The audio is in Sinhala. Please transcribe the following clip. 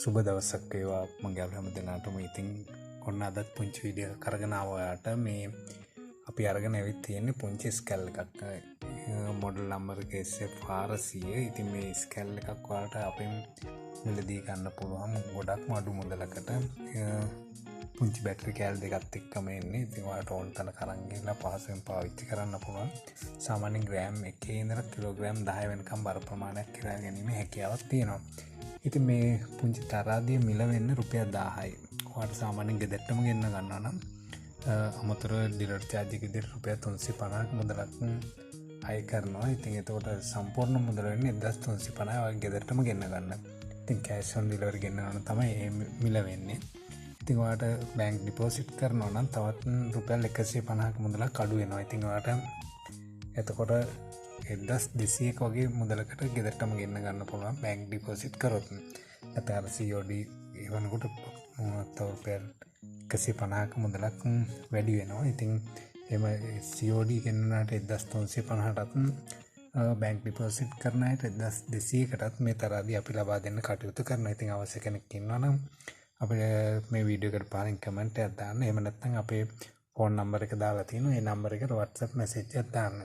සුබ දවසක් වේවා මගේ හැම දිනකටම. ඉතින් ඔන්න අදත් පුංචි වීඩියෝ එකක් අරගෙන ආවාට මේ අපි අරගෙන ඇවිත් තියෙන්නේ පුංචි ස්කැල් එකක්. මොඩල් නම්බර් එක SF400. ඉතින් මේ ස්කැල් එකක් වලට අපෙන් මිලදී ගන්න පුළුවන් ගොඩක්ම අඩු මුදලකට. පුංචි බැටරි කෑල් දෙකත් එක්කම එන්නේ. ඉතින් ඔයාලට ඕන තරම් කරන් ගිහලා පහසුවෙන් පාවිච්චි කරන්න පුළුවන්. සාමාන්‍යයෙන් ග්‍රෑම් 1 ඉඳලා කිලෝග්‍රෑම් 10 වෙනකම් බර ප්‍රමාණයක් කිරා ගැනීම හැකියාවක් තියෙනවා. ඉතින් මේ පුංචි තරාදිය මිල වෙන්න රුපියල් 1000යි. ඔයාලට සාමාන්‍යයෙන් ගෙදරටම ගෙන්න ගන්නවා නම් අමතර ඩිලර් චාර්ජ් එක විදිහට රුපියල් 350ක් මුදලක් අය කරනවා. ඉතින් එතකොට සම්පූර්ණ මුදල වෙන්නේ 1350යි. ඔයාලා ගෙදරටම ගෙන්න ගන්න. ඉතින් කෑෂ් ඔන් ඩිලිවරි ගෙන්නනවා තමයි මේ මිල වෙන්නේ. ඉතින් ඔයාලට බැංක් ඩිපොසිට් කරනවා නම් තවත් රුපියල් 150ක මුදලක් අඩු වෙනවා. ඉතින් ඔයාලට එතකොට 1200ක වගේ මුදලකට ගෙදරටම ගෙන්න ගන්න පුළුවන් බැංක් ඩිපොසිට් කරොත්. නැත්නම් COD එවනකොට රුපියල් 150ක මුදලක් වැඩි වෙනවා. ඉතින් එම COD ගෙන්නනට 1350ටත් බැංක් ඩිපොසිට් කරන අයට 1200කටත් මේ තරාදී අපි ලබා දෙන්න කටයුතු කරනවා. ඉතින් අවශ්‍ය කෙනෙක් ඉන්නවා නම් අපිට මේ වීඩියෝ එකට පහලින් කමෙන්ට් එකක් දාන්න. එහෙම නැත්නම් අපේ ෆෝන් නම්බර් එක දාලා තියෙනවා. ඒ නම්බර එකට WhatsApp මැසේජ් එකක් දාන්න.